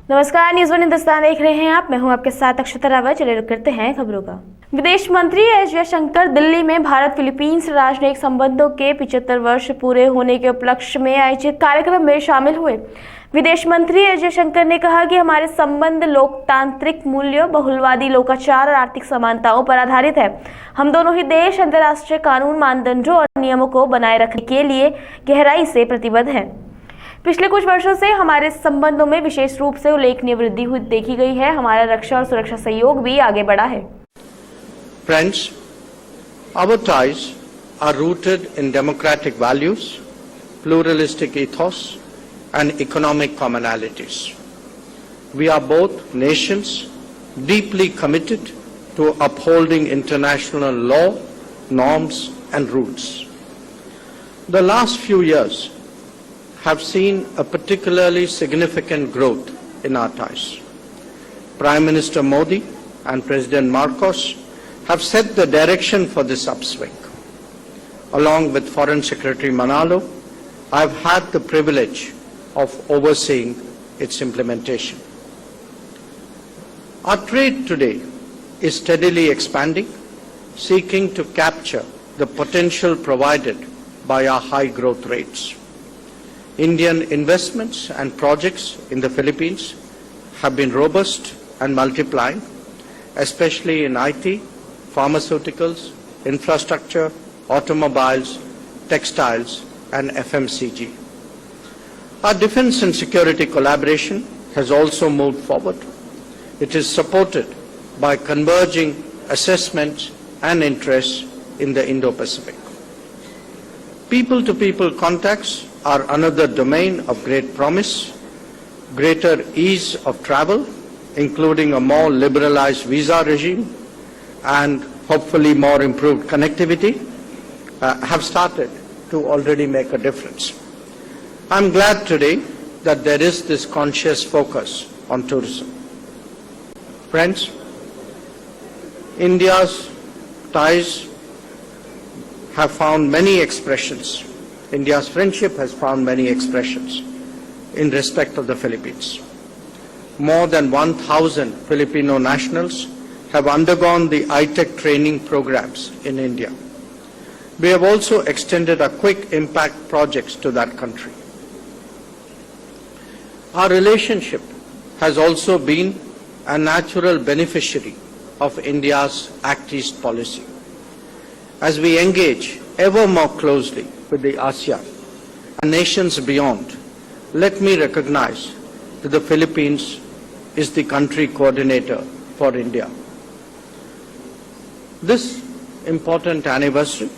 नमस्कार, news one Hindustan देख रहे हैं आप। मैं हूं आपके साथ अक्षता रावत। चलिए रुक करते हैं खबरों का। विदेश मंत्री एस जयशंकर दिल्ली में भारत फिलीपींस राजनयिक संबंधों के 75 वर्ष पूरे होने के उपलक्ष्य में आयोजित कार्यक्रम में शामिल हुए। विदेश मंत्री एस जयशंकर ने कहा कि हमारे संबंध लोकतांत्रिक मूल्यों, बहुलवादी लोकाचार और आर्थिक समानताओं पर आधारित है। हम दोनों ही देश अंतर्राष्ट्रीय कानून, मानदंडों और नियमों को बनाए रखने के लिए गहराई से प्रतिबद्ध हैं। पिछले कुछ वर्षों से हमारे संबंधों में विशेष रूप से उल्लेखनीय वृद्धि हुई देखी गई है। हमारा रक्षा और सुरक्षा सहयोग भी आगे बढ़ा है। Friends, our ties are rooted in democratic values, pluralistic ethos, and economic commonalities. We are both nations deeply committed to upholding international law, norms, and rules. The last few years have seen a particularly significant growth in our ties. Prime Minister Modi and President Marcos have set the direction for this upswing. Along with Foreign Secretary Manalo, I have had the privilege of overseeing its implementation. Our trade today is steadily expanding, seeking to capture the potential provided by our high growth rates. Indian investments and projects in the Philippines have been robust and multiplying, especially in IT, pharmaceuticals, infrastructure, automobiles, textiles, and FMCG. Our defense and security collaboration has also moved forward. It is supported by converging assessments and interests in the Indo-Pacific. People-to-people contacts are another domain of great promise. Greater ease of travel, including a more liberalized visa regime and hopefully more improved connectivity, have started to already make a difference. I'm glad today that there is this conscious focus on tourism. Friends, India's ties have found many expressions. India's friendship has found many expressions in respect of the Philippines. More than 1,000 Filipino nationals have undergone the ITEC training programs in India. We have also extended our quick impact projects to that country. Our relationship has also been a natural beneficiary of India's Act East policy. As we engage ever more closely with the ASEAN and nations beyond, let me recognize that the Philippines is the country coordinator for India. This important anniversary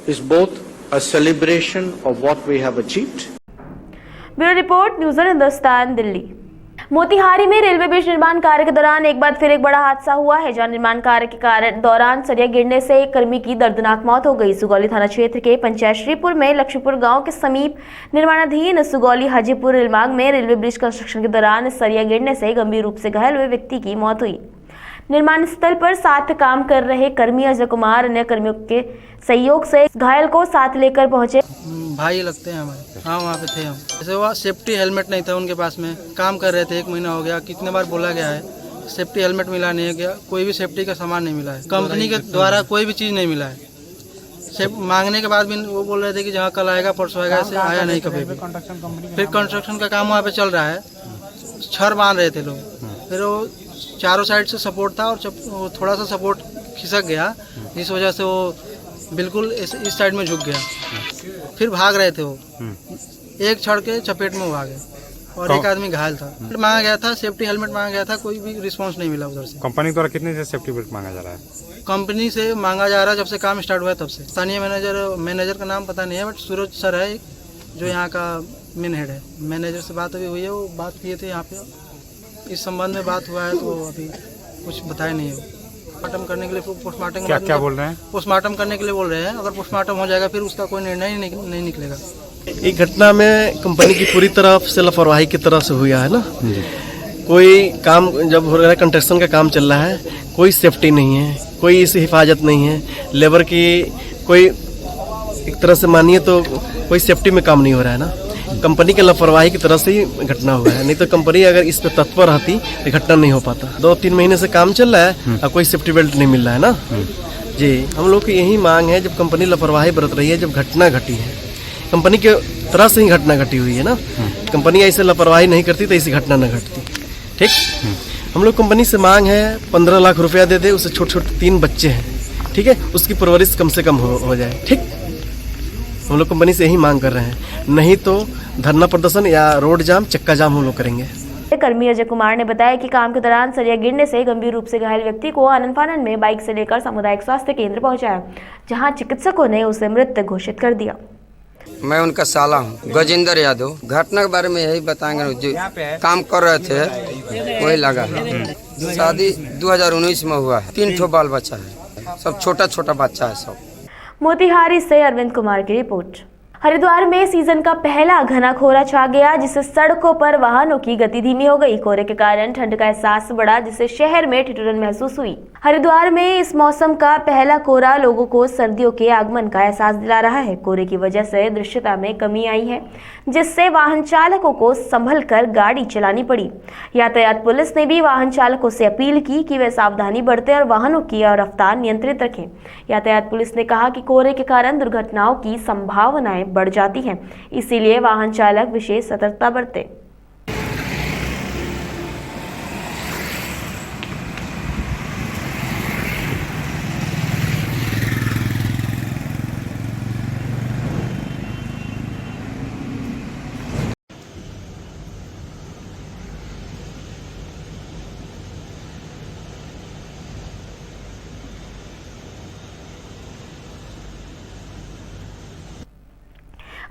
is both a celebration of what we have achieved. Bureau report, news one Hindustan, Delhi. Motihari में railway bridge निर्माण कार्य के दौरान एक बार फिर एक बड़ा हादसा हुआ है, जहां निर्माण कार्य के दौरान सरिया गिरने से एक कर्मी की दर्दनाक मौत हो गई। सुगौली थाना क्षेत्र के पंचायत श्रीपुर में लक्ष्मीपुर गांव के समीप निर्माणाधीन सुगौली हाजीपुर रेलमार्ग में रेलवे ब्रिज कंस्ट्रक्शन के दौरान सरिया गिरने से गंभीर रूप से घायल हुए व्यक्ति की मौत हुई। निर्माण स्थल पर साथ काम कर रहे कर्मी अजय कुमार अन्य कर्मियों के सहयोग से घायल को साथ लेकर पहुंचे। भाई लगते हैं हमारे। हाँ, वहाँ पे थे हम। जैसे वो सेफ्टी हेलमेट नहीं था उनके पास में, काम कर रहे थे, 1 महीना हो गया। कितने बार बोला गया है, सेफ्टी हेलमेट मिला नहीं है, गया कोई भी सेफ्टी का सामान नहीं मिला है, कंपनी के द्वारा कोई भी चीज़ नहीं मिला है। मांगने के बाद भी वो बोल रहे थे कि जहाँ कल आएगा परसों आएगा, ऐसे आया नहीं कभी भी। फिर कंस्ट्रक्शन का काम वहाँ पे चल रहा है, छड़ बांध रहे थे लोग, फिर वो चारों साइड से सपोर्ट था और थोड़ा सा सपोर्ट खिसक गया, जिस वजह से वो बिल्कुल इस साइड में झुक गया। फिर भाग रहे थे वो, एक छड़ के चपेट में वो आ गए और एक आदमी घायल था। मांगा गया था, सेफ्टी हेलमेट मांगा गया था, कोई भी रिस्पांस नहीं मिला उधर से। कंपनी द्वारा कितने से सेफ्टी बेल्ट मांगा जा रहा है? कंपनी से मांगा जा रहा है जब से काम स्टार्ट हुआ है तब से। स्थानीय मैनेजर का नाम पता नहीं है, बट सूरज सर है जो यहाँ का मेन हेड है। मैनेजर से बात अभी हुई है, वो बात किए थे यहाँ पे, इस संबंध में बात हुआ है, तो अभी कुछ बताया नहीं है। पोस्टमार्टम करने के लिए पोस्टमार्टम क्या बोल रहे हैं? पोस्टमार्टम करने के लिए बोल रहे हैं। अगर पोस्टमार्टम हो जाएगा फिर उसका कोई निर्णय नहीं निकलेगा। एक घटना में कंपनी की पूरी तरफ से लापरवाही की तरह से हुआ है ना। कोई काम जब हो रहा है, कंस्ट्रक्शन का काम चल रहा है, कोई सेफ्टी नहीं है, कोई इस हिफाजत नहीं है, लेबर की कोई एक तरह से मानिए तो कोई सेफ्टी में काम नहीं हो रहा है ना। कंपनी के लापरवाही की तरह से ही घटना हुआ है, नहीं तो कंपनी अगर इस पे तत्पर रहती तो घटना नहीं हो पाता। 2-3 महीने से काम चल रहा है और कोई सेफ्टी बेल्ट नहीं मिल रहा है ना जी। हम लोग की यही मांग है, जब कंपनी लापरवाही बरत रही है, जब घटना घटी है कंपनी के तरह से ही घटना घटी हुई है ना, कंपनी ऐसे लापरवाही नहीं करती तो ऐसी घटना न घटती। ठीक, हम लोग कंपनी से मांग है 15 लाख रुपया दे दे, उससे छोटे छोटे 3 बच्चे हैं, ठीक है, उसकी परवरिश कम से कम हो जाए। ठीक, हम लोग कंपनी से यही मांग कर रहे हैं, नहीं तो धरना प्रदर्शन या रोड जाम, चक्का जाम हम लोग करेंगे। कर्मी अजय कुमार ने बताया कि काम के दौरान सरिया गिरने से गंभीर रूप से घायल व्यक्ति को आनन फानन में बाइक से लेकर सामुदायिक स्वास्थ्य केंद्र पहुंचाया, जहां चिकित्सकों ने उसे मृत घोषित कर दिया। मैं उनका साला हूँ, गजेंद्र यादव। घटना के बारे में यही बताएंगे, जो काम कर रहे थे वही लगा है। शादी 2019 में हुआ है, 3 ठो बाल बच्चा है, सब छोटा छोटा बच्चा है सब। मोतिहारी से अरविंद कुमार की रिपोर्ट। हरिद्वार में सीजन का पहला घना कोहरा छा गया, जिससे सड़कों पर वाहनों की गति धीमी हो गई। कोहरे के कारण ठंड का एहसास बढ़ा, जिससे शहर में ठिठुरन महसूस हुई। हरिद्वार में इस मौसम का पहला कोहरा लोगों को सर्दियों के आगमन का एहसास दिला रहा है। कोहरे की वजह से दृश्यता में कमी आई है, जिससे वाहन चालकों को संभल कर गाड़ी चलानी पड़ी। यातायात पुलिस ने भी वाहन चालकों से अपील की कि वे सावधानी बरतें और वाहनों की रफ्तार नियंत्रित रखें। यातायात पुलिस ने कहा कि कोहरे के कारण दुर्घटनाओं की संभावनाएं बढ़ जाती हैं, इसीलिए वाहन चालक विशेष सतर्कता बरतें।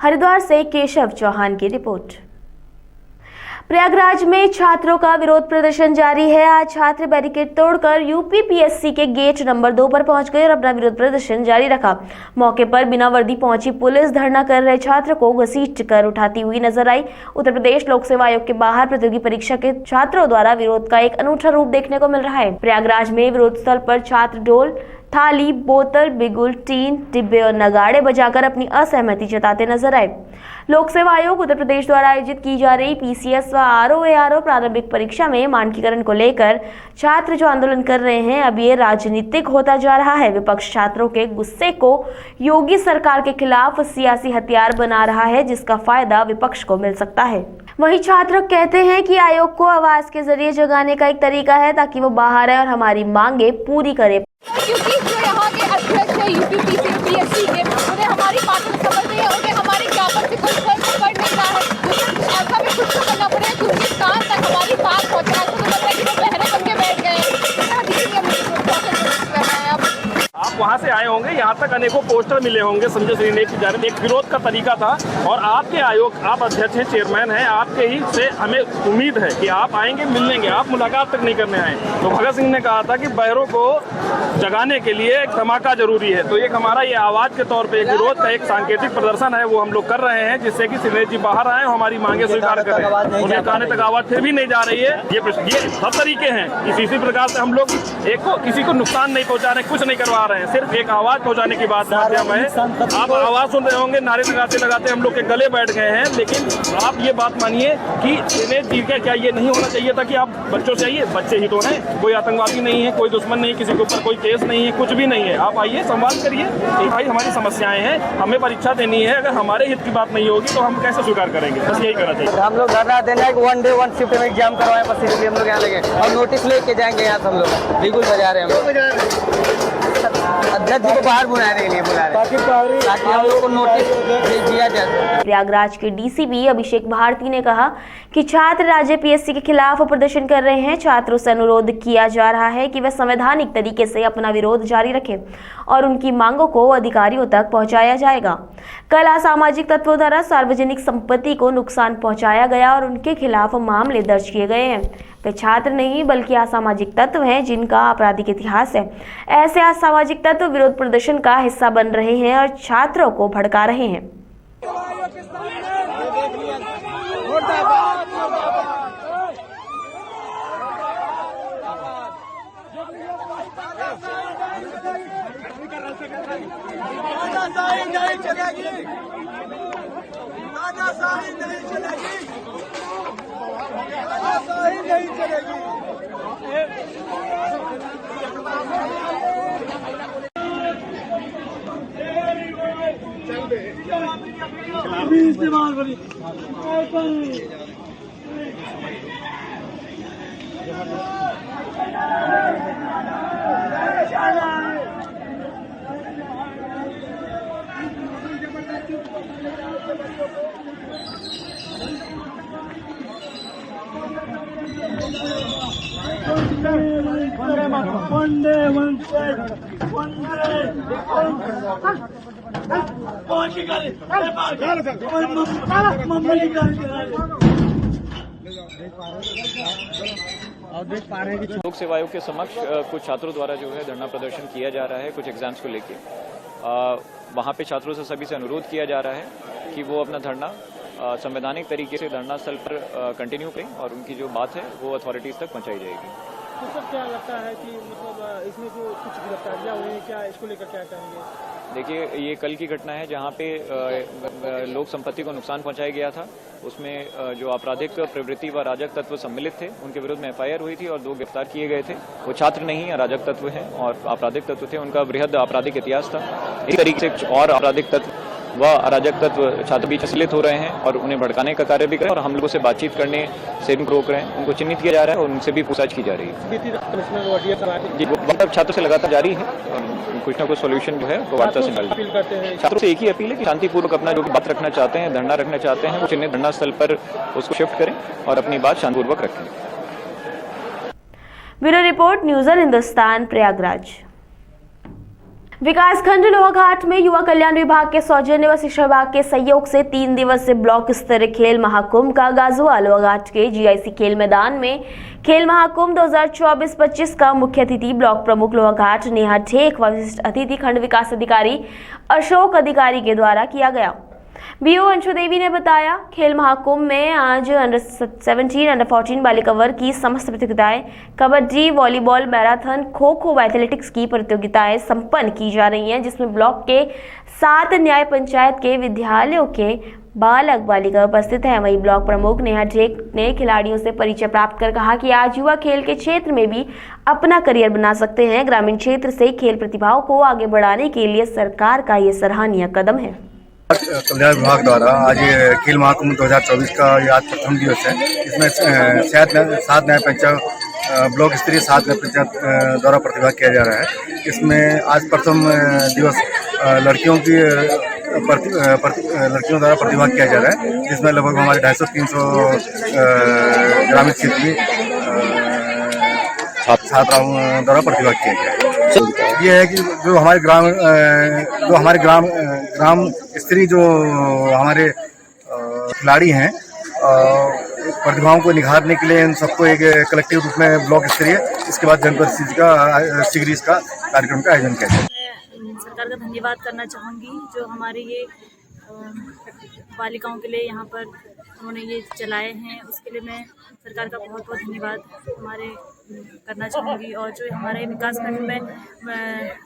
हरिद्वार से केशव चौहान की रिपोर्ट। प्रयागराज में छात्रों का विरोध प्रदर्शन जारी है। आज छात्र बैरिकेड तोड़कर यूपीपीएससी के गेट नंबर 2 पर पहुंच गए और अपना विरोध प्रदर्शन जारी रखा। मौके पर बिना वर्दी पहुंची पुलिस धरना कर रहे छात्र को घसीट कर उठाती हुई नजर आई। उत्तर प्रदेश लोक सेवा आयोग के बाहर प्रतियोगी परीक्षा के छात्रों द्वारा विरोध का एक अनूठा रूप देखने को मिल रहा है। प्रयागराज में विरोध स्थल पर छात्र ढोल, थाली, बोतल, बिगुल, टीन, डिब्बे और नगाड़े बजाकर अपनी असहमति जताते नजर आए। लोक सेवा आयोग उत्तर प्रदेश द्वारा आयोजित की जा रही पीसीएस व आरओएआरओ प्रारंभिक परीक्षा में मानकीकरण को लेकर छात्र जो आंदोलन कर रहे हैं, अब ये राजनीतिक होता जा रहा है। विपक्ष छात्रों के गुस्से को योगी सरकार के खिलाफ सियासी हथियार बना रहा है, जिसका फायदा विपक्ष को मिल सकता है। वहीं छात्र कहते हैं कि आयोग को आवाज के जरिए जगाने का एक तरीका है, ताकि वो बाहर आए और हमारी मांगे पूरी करे। क्योंकि जो यहाँ के अध्यक्ष है यूपीपीएससी के, उन्हें हमारी बातें समझ नहीं है, उन्हें हमारी ज्ञापन से कुछ फर्क पड़ नहीं रहा है। लेकिन ऐसा भी कुछ तो करना पड़ेगा, क्योंकि कान तक हमारी बात पहुँचना तो लग रहा है कि वो पहले बन के बैठ गए। आप वहाँ से आए होंगे, यहाँ तक अनेकों पोस्टर मिले होंगे संजय श्रीनेक की जानिब। एक विरोध का तरीका था और आपके आयोग, आप अध्यक्ष हैं, चेयरमैन हैं, आपके ही से हमें उम्मीद है कि आप आएंगे, मिलेंगे। आप मुलाकात तक नहीं करने आए। तो भगत सिंह ने कहा था कि बहरों को जगाने के लिए एक धमाका जरूरी है। तो एक हमारा ये आवाज के तौर पर एक विरोध का एक सांकेतिक प्रदर्शन है, वो हम लोग कर रहे हैं, जिससे कि श्रीनेक जी बाहर आए और हमारी मांगे स्वीकार करें। उन्हें कहने तक आवाज फिर भी नहीं जा रही है। ये सब तरीके हैं, इसी प्रकार से हम लोग किसी को नुकसान नहीं पहुँचा रहे, कुछ नहीं करवा रहे हैं, सिर्फ एक आवाज पहुंचाने की बात माध्यम है। आप आवाज सुन रहे होंगे, नारे लगाते लगाते हम लोग के गले बैठ गए हैं। लेकिन आप ये बात मानिए कि श्रीनेक जी का क्या ये नहीं होना चाहिए था कि आप बच्चों से आइए, बच्चे ही तो हैं, कोई आतंकवादी नहीं है, कोई दुश्मन नहीं, किसी के ऊपर कोई केस नहीं है, कुछ भी नहीं है। आप आइए, संवाद करिए कि भाई हमारी समस्याएं हैं, हमें परीक्षा देनी है, अगर हमारे हित की बात नहीं होगी तो हम कैसे स्वीकार करेंगे। बस यही करना चाहिए। हम लोग धरना देना है कि 1 डे 1 शिफ्ट में एग्जाम करवाए, बस इसलिए हम लोग यहाँ लगे और नोटिस लेके जाएंगे। यहाँ से हम लोग बिल्कुल बजा रहे हैं, अध्यक्ष जी को बाहर बुलाने के लिए बुला रहे हैं ताकि हम लोग को नोटिस दिया जाए। प्रयागराज के डीसीपी अभिषेक भारती ने कहा कि छात्र राज्य पीएससी के खिलाफ प्रदर्शन कर रहे हैं। छात्रों से अनुरोध किया जा रहा है कि वे संवैधानिक तरीके से अपना विरोध जारी रखें और उनकी मांगों को अधिकारियों तक पहुंचाया जाएगा। कल असामाजिक तत्वों द्वारा सार्वजनिक संपत्ति को नुकसान पहुंचाया गया और उनके खिलाफ मामले दर्ज किए गए हैं। वे छात्र नहीं बल्कि असामाजिक तत्व हैं, जिनका आपराधिक इतिहास है। ऐसे असामाजिक तत्व विरोध प्रदर्शन का हिस्सा बन रहे हैं और छात्रों को भड़का रहे हैं। लोक सेवा आयोग के समक्ष कुछ छात्रों द्वारा जो है धरना प्रदर्शन किया जा रहा है कुछ एग्जाम्स को लेके। वहाँ पे छात्रों से सभी से अनुरोध किया जा रहा है कि वो अपना धरना संवैधानिक तरीके से धरना स्थल पर कंटिन्यू करें और उनकी जो बात है वो अथॉरिटीज तक पहुँचाई जाएगी। तो सर क्या लगता है कि मतलब इसमें जो कुछ गिरफ्तारियां हुई हैं, क्या इसको लेकर क्या कहेंगे? देखिए, ये कल की घटना है जहाँ पे लोक संपत्ति को नुकसान पहुंचाया गया था। उसमें जो आपराधिक प्रवृत्ति व अराजक तत्व सम्मिलित थे उनके विरुद्ध में एफआईआर हुई थी और 2 गिरफ्तार किए गए थे। वो छात्र नहीं, अराजक तत्व हैं और आपराधिक तत्व थे। उनका बृहद आपराधिक इतिहास था। इस तरीके से और आपराधिक तत्व व अराजक तत्व छात्र बीच सम्मिलित हो रहे हैं और उन्हें भड़काने का कार्य भी कर रहे हैं और हम लोगों से बातचीत करने से भी रोक रहे हैं। उनको चिन्हित किया जा रहा है और उनसे भी पूछताछ की जा रही है। जी, वो छात्रों से लगातार जारी है। कुछ ना कुछ सोल्यूशन जो है वो वार्ता से निकाल करते हैं। छात्रों से एक ही अपील है कि शांतिपूर्वक अपना जो बात रखना चाहते हैं, धरना रखना चाहते हैं, वो चिन्हित धरना स्थल पर उसको शिफ्ट करें और अपनी बात शांतिपूर्वक रखें। Bureau report, news Hindustan, Prayagraj. विकासखंड लोहाघाट में युवा कल्याण विभाग के सौजन्य व शिक्षा विभाग के सहयोग से 3 दिवसीय ब्लॉक स्तरीय खेल महाकुंभ का आगाज हुआ। लोहाघाट के जीआईसी खेल मैदान में खेल महाकुंभ 2024-25 का मुख्य अतिथि ब्लॉक प्रमुख लोहाघाट नेहा ठेक व विशिष्ट अतिथि खंड विकास अधिकारी अशोक अधिकारी के द्वारा किया गया। बीओ अंशु देवी ने बताया, खेल महाकुंभ में आज अंडर 17, अंडर 14 बालिका वर्ग की समस्त प्रतियोगिताएं, कबड्डी, वॉलीबॉल, मैराथन, खो खो व एथलेटिक्स की प्रतियोगिताएं संपन्न की जा रही हैं, जिसमें ब्लॉक के 7 न्याय पंचायत के विद्यालयों के बालक बालिका उपस्थित हैं। वहीं ब्लॉक प्रमुख नेहा ठेक ने खिलाड़ियों से परिचय प्राप्त कर कहा कि आज युवा खेल के क्षेत्र में भी अपना करियर बना सकते हैं। ग्रामीण क्षेत्र से खेल प्रतिभाओं को आगे बढ़ाने के लिए सरकार का ये सराहनीय कदम है। कल्याण विभाग द्वारा आज खेल महाकुंभ 2024 का ये आज प्रथम दिवस है। इसमें 7 न्याय पंचायत ब्लॉक स्तरीय 7 न्याय पंचायत द्वारा प्रतिभाग किया जा रहा है। इसमें आज प्रथम दिवस लड़कियों द्वारा प्रतिभाग किया जा रहा है, जिसमें लगभग हमारे 250-300 ग्रामीण क्षेत्र में छात्राओं द्वारा प्रतिभाग किया गया है। ये है कि जो हमारे ग्राम स्तरीय जो हमारे खिलाड़ी हैं, प्रतिभाओं को निखारने के लिए इन सबको एक कलेक्टिव रूप में ब्लॉक स्तरीय, इसके बाद जनपद शीघ्र इसका कार्यक्रम का आयोजन किया जाए। मैं सरकार का धन्यवाद करना चाहूँगी जो हमारे ये बालिकाओं के लिए यहाँ पर उन्होंने ये चलाए हैं, उसके लिए मैं सरकार का बहुत बहुत धन्यवाद करना चाहूँगी। और जो हमारे विकासखंड में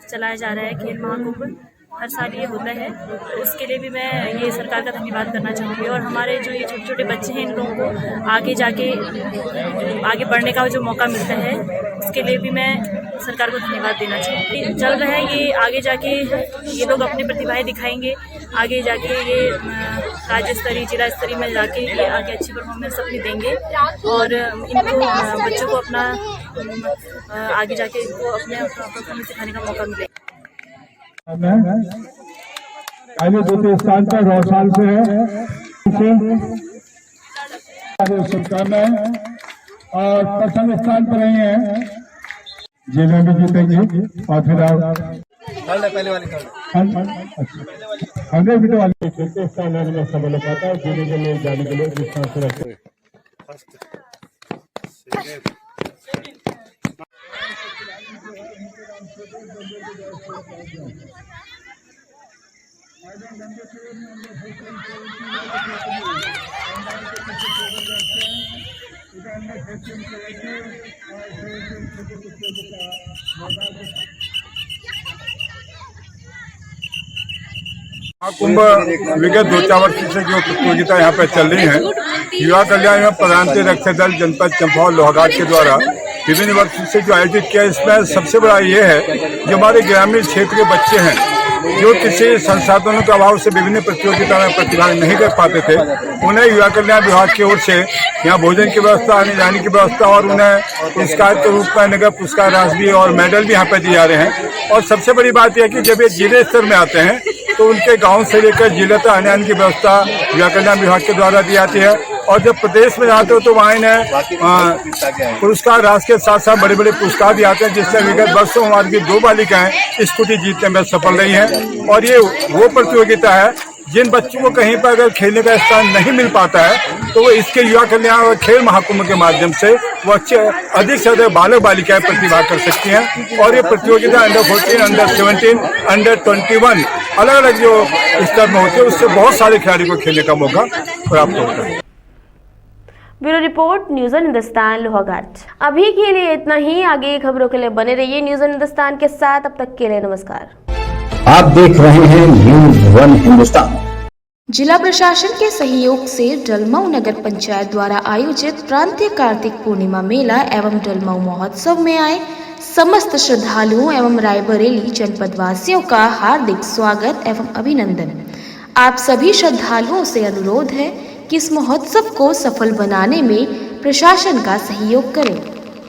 चलाया जा रहा है खेल महाकुंभ, हर साल ये होता है, उसके लिए भी मैं ये सरकार का धन्यवाद करना चाहूँगी। और हमारे जो ये छोटे छोटे बच्चे हैं, इन लोगों को आगे बढ़ने का जो मौका मिलता है, उसके लिए भी मैं सरकार को धन्यवाद देना चाहूँगी। चल रहा है ये, आगे जाके ये लोग अपनी प्रतिभाएं दिखाएंगे, आगे जाके ये राज्य स्तरीय, जिला स्तरीय में जाके ये आगे अच्छी परफॉर्मेंस अपनी देंगे और इनको बच्चों को अपना आगे जाके इनको अपने परफॉर्मेंस दिखाने का मौका मिलेगा। पहले 2 स्थान पर रोशन से है, शुभकामनाएं। और प्रथम स्थान पर रहे हैं जिले में जीतेंगे और फिर पहले वाली अगले वीडियो वाले छठे स्थान में सबल पाता है जिले के लिए जाने के लिए विश्वास रखते हैं। कुंभ विगत 2-4 वर्ष से जो प्रतियोगिता यहाँ पे चल रही है, युवा कल्याण एवं प्रधानमंत्री रक्षा दल जनपद चंपावत लोहाघाट के द्वारा विभिन्न वर्ष से जो आयोजित किया, इसमें सबसे बड़ा ये है जो हमारे ग्रामीण क्षेत्र के बच्चे हैं जो किसी संसाधनों के अभाव से विभिन्न प्रतियोगिता में प्रतिभाग नहीं कर पाते थे, उन्हें युवा कल्याण विभाग की ओर से यहाँ भोजन की व्यवस्था, आने जाने की व्यवस्था और उन्हें पुरस्कार के रूप में नगद पुरस्कार राशि और मेडल भी यहाँ पे दिए जा रहे हैं। और सबसे बड़ी बात यह है कि जब ये जिले स्तर में आते हैं तो उनके गांव से लेकर जिले तक आने जाने की व्यवस्था युवा कल्याण विभाग के द्वारा दी जाती है। और जब प्रदेश में जाते हो तो वहाँ इन्हें पुरस्कार राशि के साथ साथ बड़े बड़े पुरस्कार दिए जाते हैं, जिससे विगत वर्षों हमारी की 2 बालिकाएं स्कूटी जीतने में सफल रही हैं। और ये वो प्रतियोगिता है जिन बच्चों को कहीं पर अगर खेलने का स्थान नहीं मिल पाता है तो वो इसके युवा कल्याण और खेल महाकुंभ के माध्यम से वो अधिक से अधिक बालक बालिकाएं प्रतिभाग कर सकती हैं। और ये प्रतियोगिता अंडर 14, अंडर 17, अंडर 21 अलग अलग जो स्तर में होते हैं, उससे बहुत सारे खिलाड़ी को खेलने का मौका प्राप्त होता है। Bureau report, news on Hindustan Lohaghat. अभी के लिए इतना ही, आगे खबरों के लिए बने रहिए न्यूज़ ऑन हिंदुस्तान के साथ। अब तक के लिए नमस्कार। आप देख रहे हैं न्यूज़ ऑन हिंदुस्तान। जिला प्रशासन के सहयोग से डलमऊ नगर पंचायत द्वारा आयोजित प्रांतीय कार्तिक पूर्णिमा मेला एवं डलमऊ महोत्सव में आए समस्त श्रद्धालुओं एवं रायबरेली जनपद वासियों का हार्दिक स्वागत एवं अभिनंदन। आप सभी श्रद्धालुओं से अनुरोध है कि इस महोत्सव को सफल बनाने में प्रशासन का सहयोग करें।